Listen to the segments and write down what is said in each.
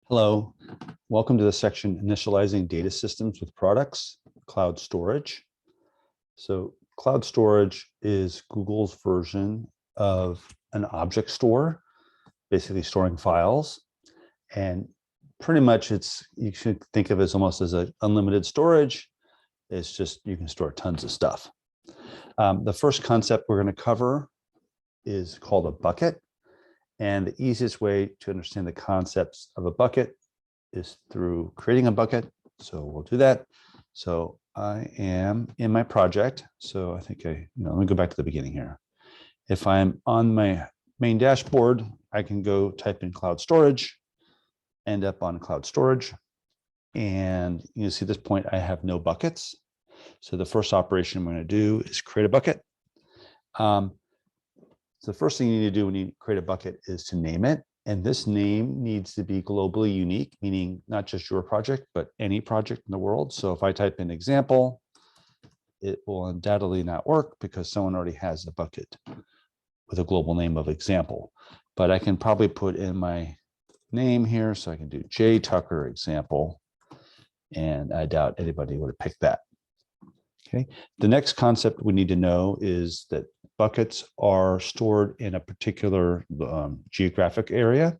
Hello, welcome to the section Initializing Data Systems with Products, Cloud Storage. So cloud storage is Google's version of an object store, basically storing files. And pretty much you should think of it as almost as an unlimited storage. It's just, you can store tons of stuff. The first concept we're going to cover is called a bucket. And the easiest way to understand the concepts of a bucket is through creating a bucket. So we'll do that. So I am in my project. So I think let me go back to the beginning here. If I'm on my main dashboard, I can go type in cloud storage, end up on cloud storage. And you see at this point, I have no buckets. So the first operation I'm going to do is create a bucket. So the first thing you need to do when you create a bucket is to name it. And this name needs to be globally unique, meaning not just your project, but any project in the world. So if I type in example, it will undoubtedly not work because someone already has a bucket with a global name of example. But I can probably put in my name here. So I can do J Tucker example. And I doubt anybody would have picked that. Okay. The next concept we need to know is that buckets are stored in a particular geographic area.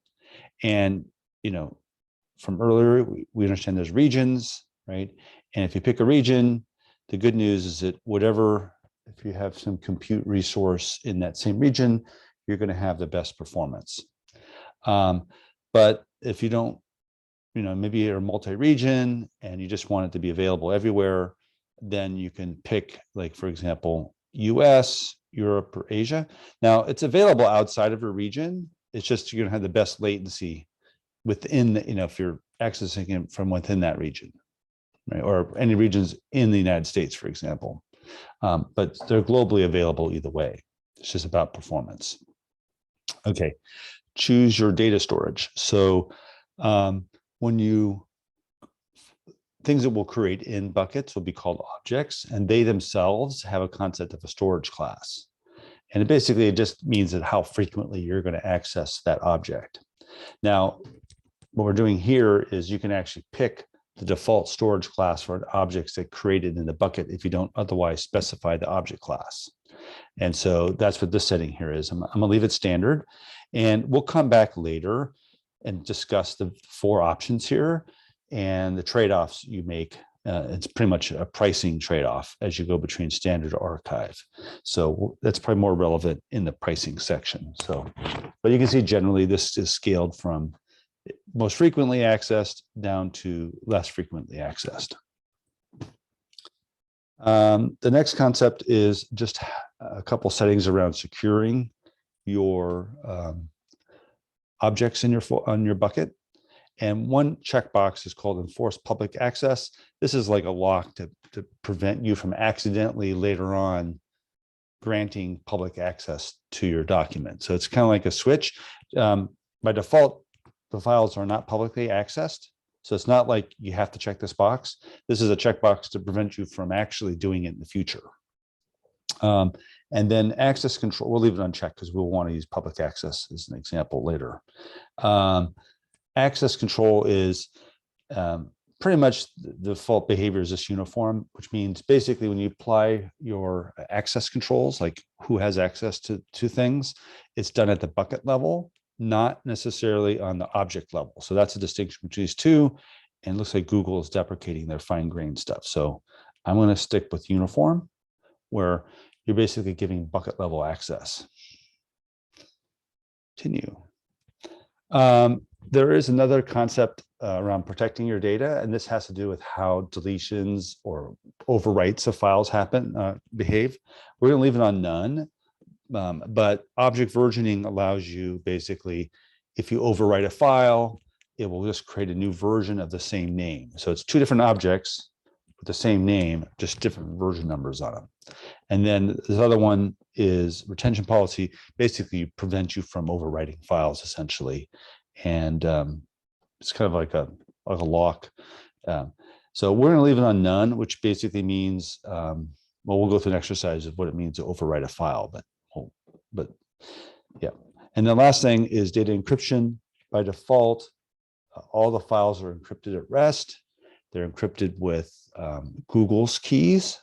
And, from earlier, we understand there's regions, right? And if you pick a region, the good news is that if you have some compute resource in that same region, you're going to have the best performance. But if you don't, maybe you're multi-region and you just want it to be available everywhere, then you can pick, like, for example, US, Europe, or Asia. Now, it's available outside of a region. It's just you're going to have the best latency within the, if you're accessing it from within that region, right? Or any regions in the United States, for example. But they're globally available either way. It's just about performance. Okay, choose your data storage. So things that we'll create in buckets will be called objects, and they themselves have a concept of a storage class. And it just means that how frequently you're going to access that object. Now, what we're doing here is you can actually pick the default storage class for objects that created in the bucket if you don't otherwise specify the object class. And so that's what this setting here is. I'm going to leave it standard, and we'll come back later and discuss the 4 options here and the trade-offs you make. It's pretty much a pricing trade-off as you go between standard or archive. So that's probably more relevant in the pricing section. So, but you can see generally this is scaled from most frequently accessed down to less frequently accessed. The next concept is just a couple settings around securing your objects on your bucket. And one checkbox is called enforce public access. This is like a lock to prevent you from accidentally later on granting public access to your document. So it's kind of like a switch. By default, the files are not publicly accessed. So it's not like you have to check this box. This is a checkbox to prevent you from actually doing it in the future. And then access control, we'll leave it unchecked because we'll want to use public access as an example later. Access control is pretty much the default behavior is this uniform, which means basically when you apply your access controls, like who has access to things, it's done at the bucket level, not necessarily on the object level. So that's a distinction between these two. And it looks like Google is deprecating their fine-grained stuff. So I'm going to stick with uniform, where you're basically giving bucket level access. Continue. There is another concept around protecting your data, and this has to do with how deletions or overwrites of files behave. We're going to leave it on none, but object versioning allows you basically, if you overwrite a file, it will just create a new version of the same name. So it's 2 different objects with the same name, just different version numbers on them. And then this other one is retention policy, basically prevent you from overwriting files essentially. And it's kind of like a lock. So we're going to leave it on none, which basically means, well, we'll go through an exercise of what it means to overwrite a file, but yeah. And the last thing is data encryption. By default, All the files are encrypted at rest. They're encrypted with Google's keys.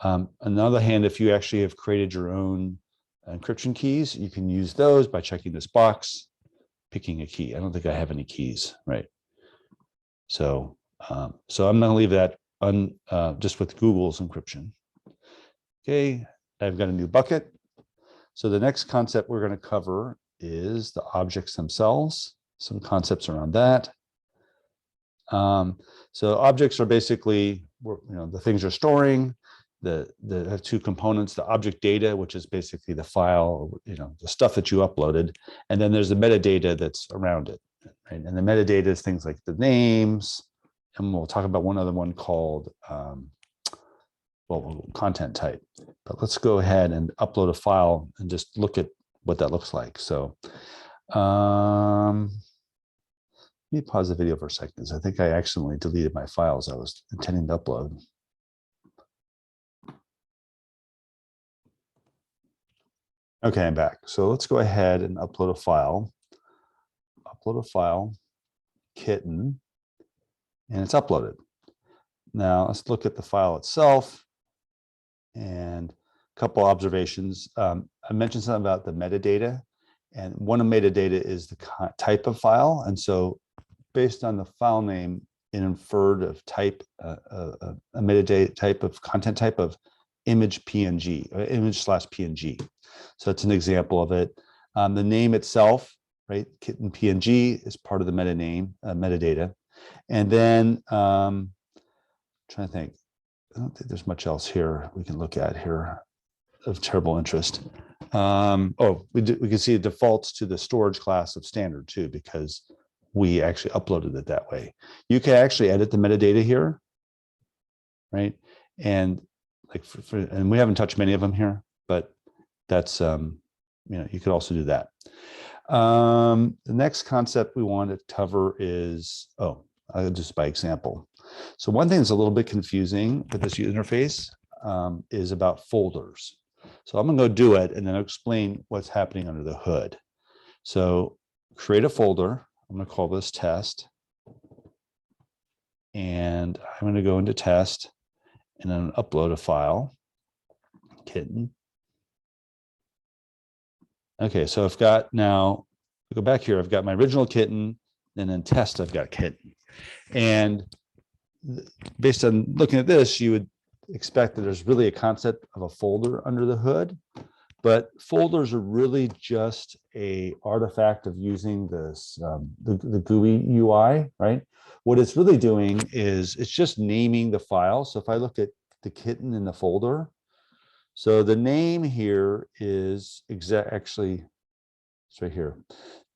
On the other hand, if you actually have created your own encryption keys, you can use those by checking this box, picking a key. I don't think I have any keys, right? So, so I'm going to leave that just with Google's encryption. Okay, I've got a new bucket. So the next concept we're going to cover is the objects themselves. Some concepts around that. So objects are basically, the things you're storing. The have two components: the object data, which is basically the file, the stuff that you uploaded, and then there's the metadata that's around it. Right? And the metadata is things like the names, and we'll talk about one other one called content type. But let's go ahead and upload a file and just look at what that looks like. So let me pause the video for a second, because I think I accidentally deleted my files I was intending to upload. Okay, I'm back. So let's go ahead and upload a file. Kitten, and it's uploaded. Now let's look at the file itself and a couple observations. I mentioned something about the metadata, and one of metadata is the type of file. And so based on the file name, it inferred of type, a metadata type of content type of image PNG, or image/PNG. So it's an example of it. The name itself, right? Kitten PNG is part of the metadata. And then trying to think, I don't think there's much else here we can look at here of terrible interest. We can see it defaults to the storage class of standard too, because we actually uploaded it that way. You can actually edit the metadata here, right? And like and we haven't touched many of them here, but that's you could also do that. The next concept we want to cover is just by example. So one thing that's a little bit confusing with this interface is about folders. So I'm going to go do it, and then I'll explain what's happening under the hood. So create a folder. I'm going to call this test, and I'm going to go into test, and then upload a file, kitten. Okay, so I've got now, go back here, I've got my original kitten, and then test, I've got kitten. And based on looking at this, you would expect that there's really a concept of a folder under the hood, but folders are really just a artifact of using this, the GUI UI, right? What it's really doing is it's just naming the file. So if I look at the kitten in the folder, so the name here is actually, it's right here.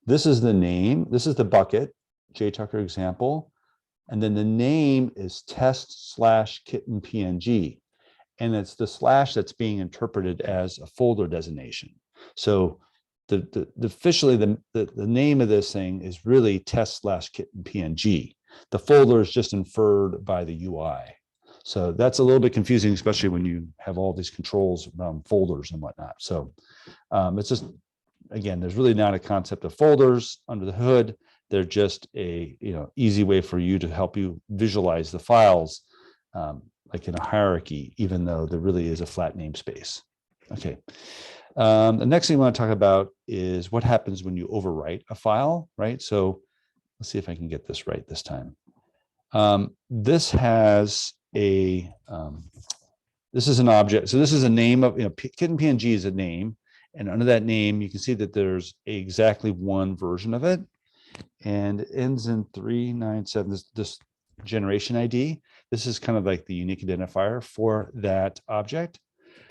This is the name. This is the bucket, JTucker example. And then the name is test/kitten PNG. And it's the slash that's being interpreted as a folder designation. So officially the name of this thing is really test/kitten PNG. The folder is just inferred by the UI. So that's a little bit confusing, especially when you have all these controls around folders and whatnot. So it's just, again, there's really not a concept of folders under the hood. They're just a easy way for you to help you visualize the files like in a hierarchy, even though there really is a flat namespace. Okay. The next thing I want to talk about is what happens when you overwrite a file, right? So let's see if I can get this right this time. This has a, this is an object. So this is a name of, kitten PNG is a name. And under that name, you can see that there's exactly one version of it. And it ends in 397, this generation ID. This is kind of like the unique identifier for that object.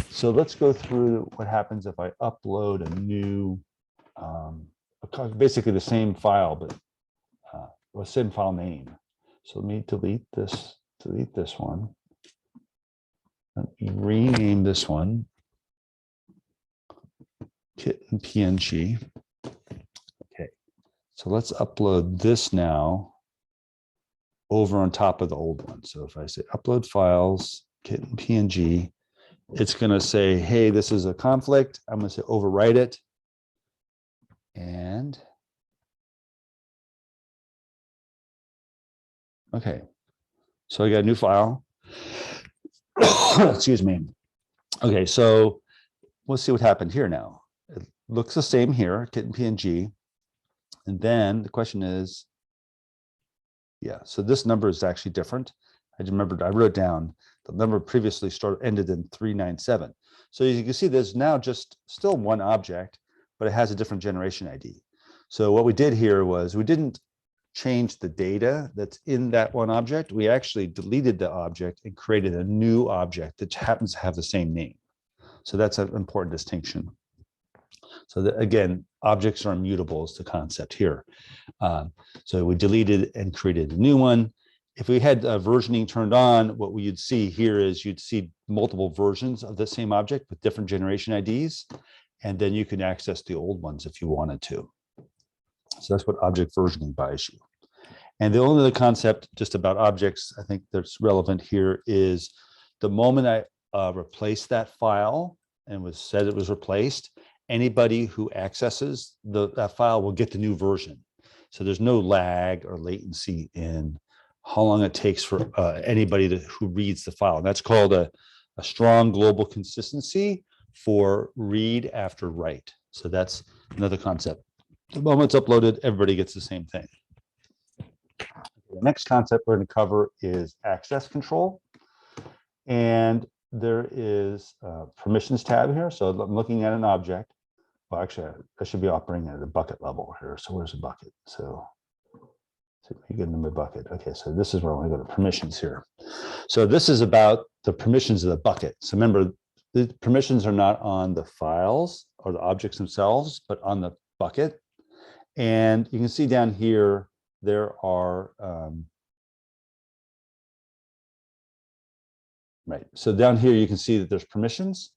So let's go through what happens if I upload a new, basically the same file, but the same file name. So let me delete this one. Let me rename this one kitten PNG. Okay, so let's upload this now over on top of the old one. So if I say upload files, kitten PNG, it's going to say, hey, this is a conflict. I'm going to say overwrite it. And Okay, so I got a new file. Excuse me. Okay, so let's see what happened here now. It looks the same here, kit and PNG. And then the question is, yeah, so this number is actually different. I remembered, I wrote down the number previously ended in 397. So you can see there's now just still one object, but it has a different generation ID. So what we did here was we didn't change the data that's in that one object. We actually deleted the object and created a new object that happens to have the same name. So that's an important distinction. So that, again, objects are immutable is the concept here. So we deleted and created a new one. If we had versioning turned on, what you'd see here is you'd see multiple versions of the same object with different generation IDs, and then you can access the old ones if you wanted to. So that's what object versioning buys you. And the only other concept just about objects I think that's relevant here is the moment I replaced that file and said it was replaced, anybody who accesses that file will get the new version. So there's no lag or latency in how long it takes for anybody who reads the file. And that's called a strong global consistency for read after write. So that's another concept. The moment it's uploaded, everybody gets the same thing. The next concept we're going to cover is access control. And there is a permissions tab here. So I'm looking at an object. Well, actually, I should be operating at the bucket level here. So where's the bucket? So let me get into my bucket. Okay, so this is where I want to go to permissions here. So this is about the permissions of the bucket. So remember, the permissions are not on the files or the objects themselves, but on the bucket. And you can see down here, there are, right. So down here, you can see that there's permissions,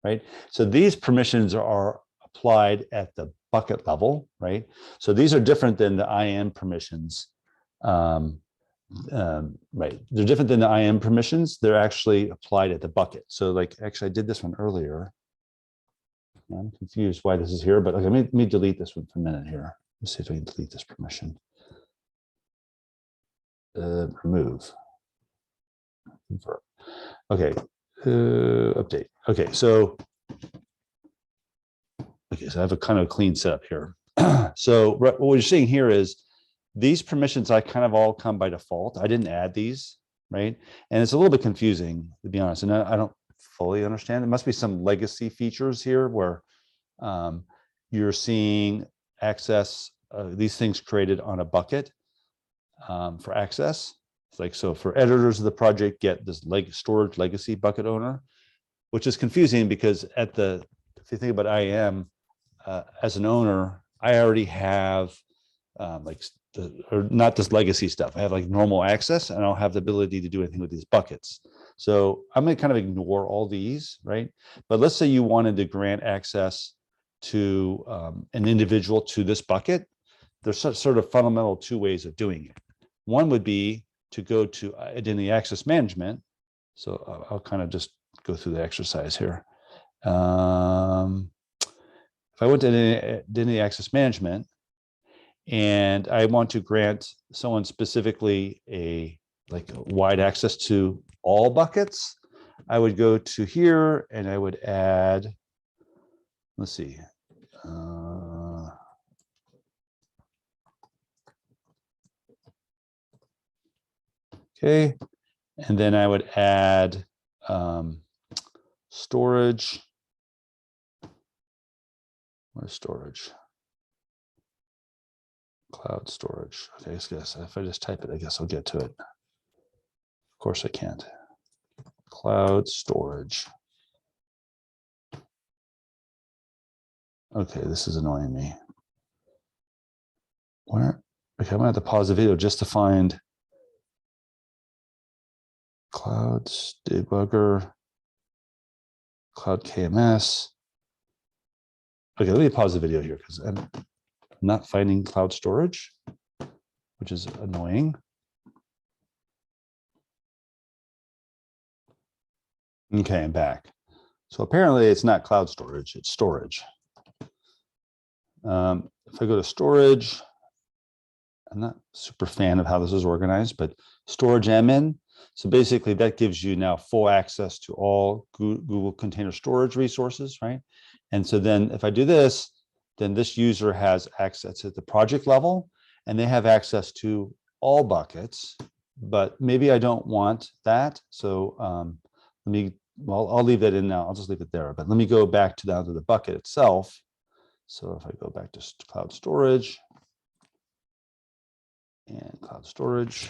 right? So these permissions are applied at the bucket level, right? So these are different than the IAM permissions. Right, they're different than the IAM permissions. They're actually applied at the bucket. So like, actually I did this one earlier. I'm confused why this is here, but okay, let me delete this one for a minute here. Let's see if I can delete this permission. Remove. Okay, update. Okay, so I have a kind of clean setup here. So what we're seeing here is these permissions I kind of all come by default. I didn't add these, right? And it's a little bit confusing, to be honest. And I don't fully understand. There must be some legacy features here where you're seeing access, these things created on a bucket for access. It's like, so for editors of the project, get this storage legacy bucket owner, which is confusing because if you think about IAM, as an owner, I already have or not this legacy stuff. I have like normal access and I don't have the ability to do anything with these buckets. So I'm going to kind of ignore all these, right? But let's say you wanted to grant access to an individual to this bucket. There's sort of fundamental two ways of doing it. One would be to go to identity access management. So I'll kind of just go through the exercise here. If I went to identity access management, and I want to grant someone specifically a wide access to all buckets, I would go to here and I would add, let's see. Okay, and then I would add storage. Where's storage? Cloud storage. Okay, I guess if I just type it, I guess I'll get to it. Of course I can't. Cloud storage. Okay, this is annoying me. Where? Okay, I'm gonna have to pause the video just to find Cloud Debugger, Cloud KMS. Okay, let me pause the video here because I'm not finding cloud storage, which is annoying. Okay, I'm back. So apparently it's not cloud storage, it's storage. If I go to storage, I'm not super fan of how this is organized, but storage admin. So basically that gives you now full access to all Google Container Storage resources, right? And so then if I do this, then this user has access at the project level and they have access to all buckets, but maybe I don't want that. So I'll leave that in now. I'll just leave it there, but let me go back to down to the bucket itself. So if I go back to cloud storage, and cloud storage,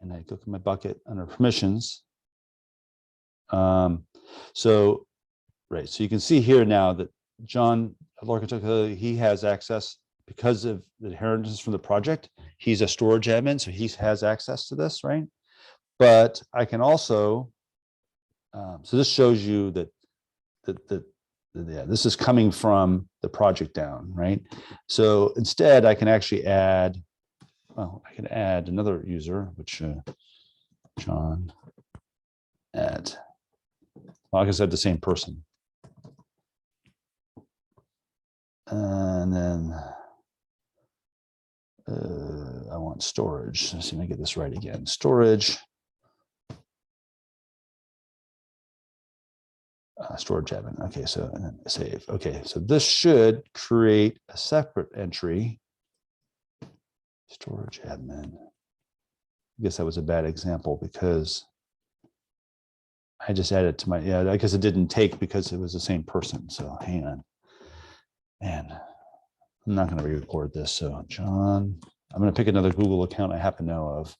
and I look at my bucket under permissions. So you can see here now that John, he has access because of the inheritance from the project. He's a storage admin, so he has access to this, right? But I can also, so this shows you that this is coming from the project down, right? So instead, I can actually add, well, I can add another user, which John at, well, like I said, the same person. And then I want storage. Let's see if I get this right again. Storage. Storage admin. Okay, so and then save. Okay, so this should create a separate entry. Storage admin. I guess that was a bad example because I just added to my, yeah, I guess it didn't take because it was the same person. So hang on. And I'm not going to re-record this. So John, I'm going to pick another Google account I happen to know of.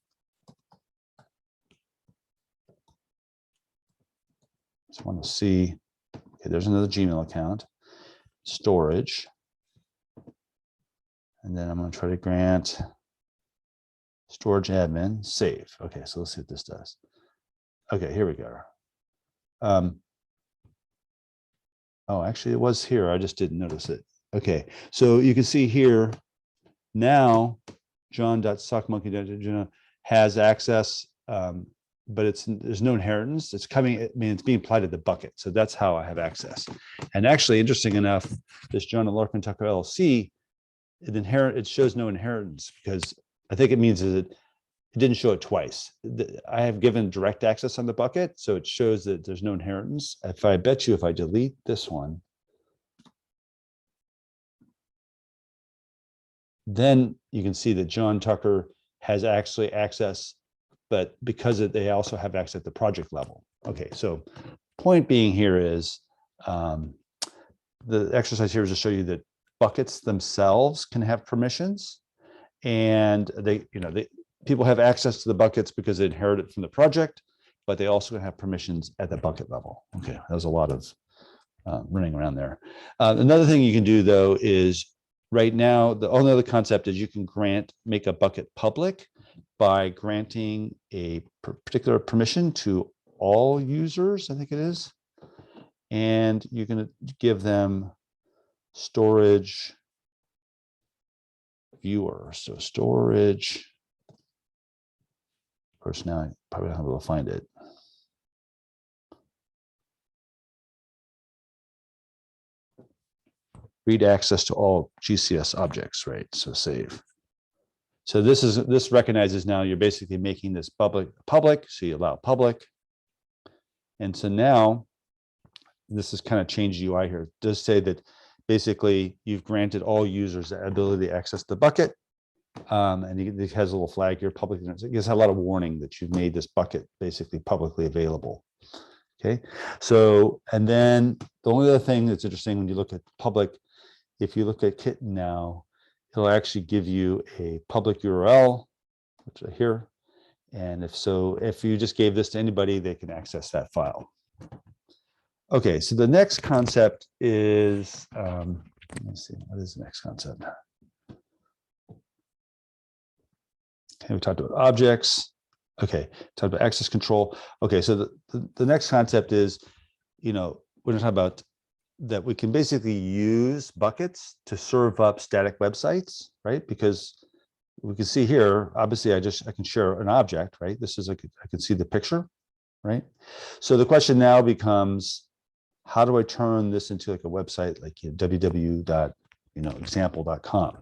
Just want to see, okay, there's another Gmail account, storage. And then I'm going to try to grant storage admin, save. Okay, so let's see what this does. Okay, here we go. Oh, actually it was here. I just didn't notice it. Okay, so you can see here now John.sockmonkey has access, but there's no inheritance. It's coming, I mean, it's being applied to the bucket. So that's how I have access. And actually, interesting enough, this John and Larkin Tucker LLC, it shows no inheritance because I think it means that it didn't show it twice. I have given direct access on the bucket, so it shows that there's no inheritance. If I bet you, if I delete this one, then you can see that John Tucker has actually access, but because they also have access at the project level. Okay, so point being here is the exercise here is to show you that buckets themselves can have permissions, and people have access to the buckets because they inherit it from the project, but they also have permissions at the bucket level. Okay, that was a lot of running around there. Another thing you can do though is right now, the only other concept is you can make a bucket public by granting a particular permission to all users, I think it is. And you're going to give them storage viewer. So storage, of course, now I probably don't have able to find it. Read access to all GCS objects, right? So save. So this recognizes now you're basically making this public, so you allow public. And so now this is kind of changed UI here. It does say that basically you've granted all users the ability to access the bucket. And it has a little flag here, public. It gives a lot of warning that you've made this bucket basically publicly available. Okay, so, and then the only other thing that's interesting when you look at public, if you look at Kitten now, it'll actually give you a public URL, which is here. And if you just gave this to anybody, they can access that file. Okay, so the next concept is, let's see, what is the next concept? Okay, we talked about objects. Okay, talked about access control. Okay, so the next concept is, we're going to talk about that we can basically use buckets to serve up static websites, right? Because we can see here, obviously I can share an object, right? This is I can see the picture, right? So the question now becomes, how do I turn this into like a website like www.example.com?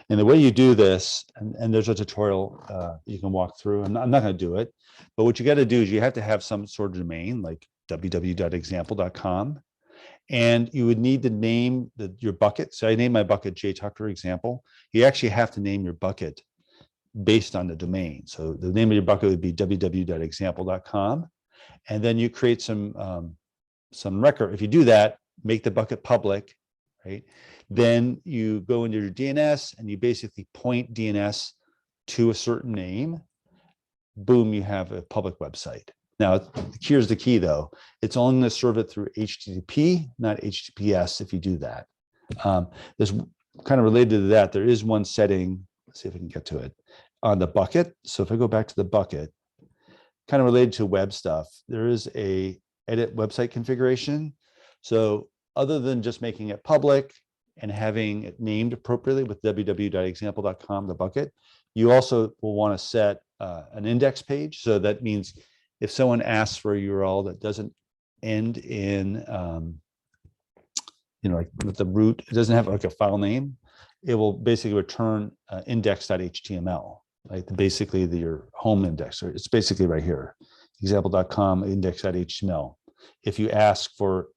And the way you do this, and there's a tutorial you can walk through. I'm not going to do it, but what you got to do is you have to have some sort of domain like www.example.com. And you would need to name your bucket. So I named my bucket JTucker example. You actually have to name your bucket based on the domain. So the name of your bucket would be www.example.com. And then you create some record. If you do that, make the bucket public, right? Then you go into your DNS and you basically point DNS to a certain name. Boom, you have a public website. Now, here's the key though. It's only going to serve it through HTTP, not HTTPS if you do that. There's kind of related to that. There is one setting, let's see if I can get to it, on the bucket. So if I go back to the bucket, kind of related to web stuff, there is a edit website configuration. So other than just making it public and having it named appropriately with www.example.com, the bucket, you also will want to set an index page. So that means if someone asks for a URL that doesn't end in, like with the root, it doesn't have like a file name, it will basically return index.html, right? Basically your home index, or it's basically right here, example.com index.html. If you ask for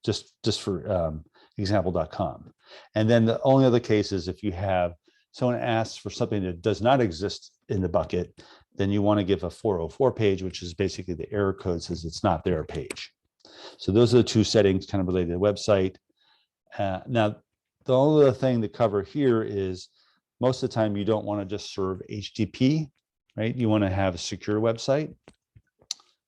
just for example.com. And then the only other case is if you have someone asks for something that does not exist in the bucket, then you want to give a 404 page, which is basically the error code says it's not their page. So those are the two settings kind of related to the website. Now, the only other thing to cover here is most of the time you don't want to just serve HTTP, right? You want to have a secure website.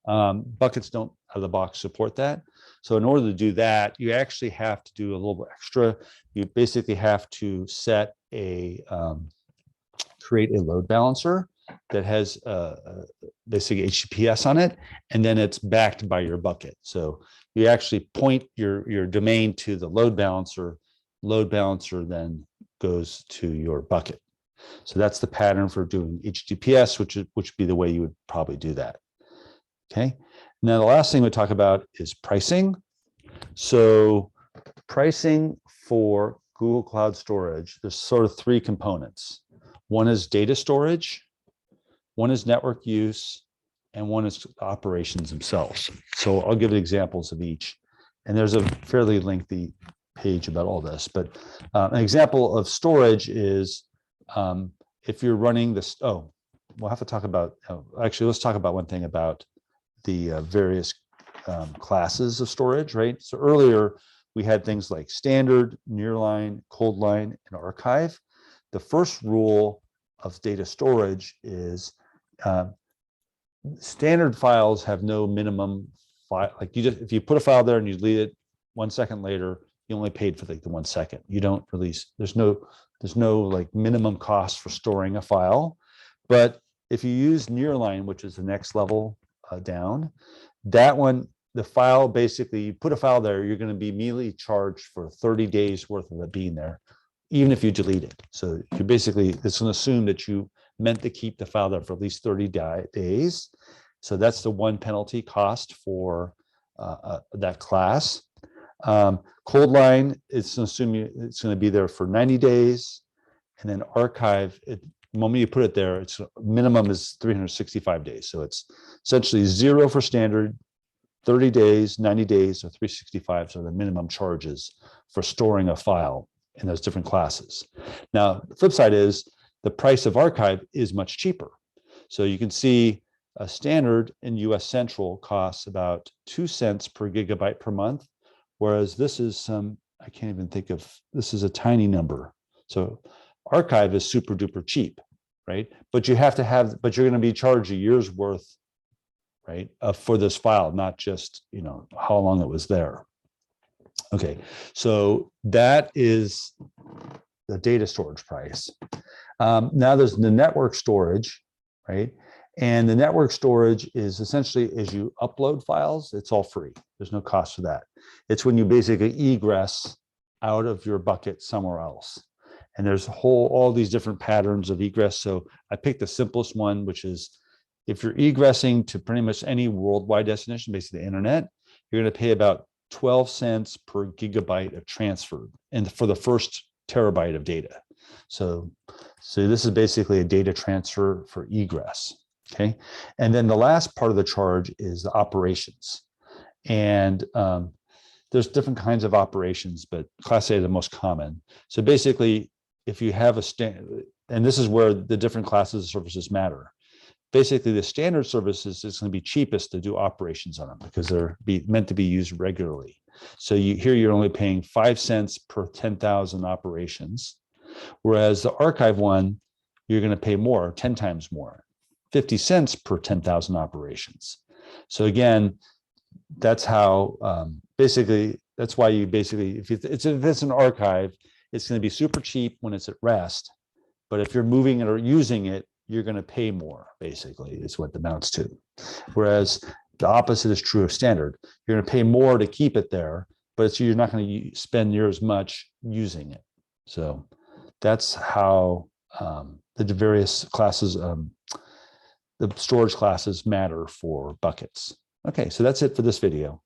Buckets don't out of the box support that. So in order to do that, you actually have to do a little bit extra. You basically have to set create a load balancer that has basically HTTPS on it, and then it's backed by your bucket. So you actually point your domain to the load balancer then goes to your bucket. So that's the pattern for doing HTTPS, which would be the way you would probably do that. Okay. Now the last thing we talk about is pricing. So pricing for Google Cloud Storage, there's sort of three components. One is data storage, one is network use, and one is operations themselves. So I'll give examples of each. And there's a fairly lengthy page about all this, but an example of storage is if you're running this, we'll have to talk about, actually, let's talk about one thing about the various classes of storage, right? So earlier we had things like standard, nearline, cold line, and archive. The first rule of data storage is standard files have no minimum file. Like if you put a file there and you delete it 1 second later, you only paid for like the 1 second. You don't release. There's no like minimum cost for storing a file. But if you use nearline, which is the next level down, that one, the file basically, you put a file there, you're going to be immediately charged for 30 days worth of it being there, even if you delete it. So you basically, it's going to assume that you meant to keep the file there for at least 30 days. So that's the one penalty cost for that class. Cold line, it's assuming it's going to be there for 90 days. And then archive, the moment you put it there, its minimum is 365 days. So it's essentially 0 for standard, 30 days, 90 days, or 365. So the minimum charges for storing a file in those different classes. Now, the flip side is the price of archive is much cheaper. So you can see a standard in US Central costs about 2 cents per gigabyte per month, whereas this is I can't even think of, this is a tiny number. So archive is super duper cheap, right? But you have to have, but you're going to be charged a year's worth, right, for this file, not just, how long it was there. Okay, so that is the data storage price. Now there's the network storage, right? And the network storage is essentially as you upload files, it's all free. There's no cost for that. It's when you basically egress out of your bucket somewhere else. And there's all these different patterns of egress. So I picked the simplest one, which is if you're egressing to pretty much any worldwide destination, basically the internet, you're going to pay about 12 cents per gigabyte of transfer, and for the first terabyte of data. So this is basically a data transfer for egress. Okay. And then the last part of the charge is the operations. And there's different kinds of operations, but class A is the most common. So basically, if you have a standard, and this is where the different classes of services matter. Basically, the standard services is going to be cheapest to do operations on them because they're meant to be used regularly. So here you're only paying 5 cents per 10,000 operations, whereas the archive one, you're going to pay more, 10 times more, 50 cents per 10,000 operations. So again, that's how basically, that's why you basically, if it's an archive, it's going to be super cheap when it's at rest. But if you're moving it or using it, you're going to pay more, basically, is what it amounts to. Whereas the opposite is true of standard. You're going to pay more to keep it there, but you're not going to spend near as much using it. So that's how the various classes, the storage classes matter for buckets. Okay, so that's it for this video.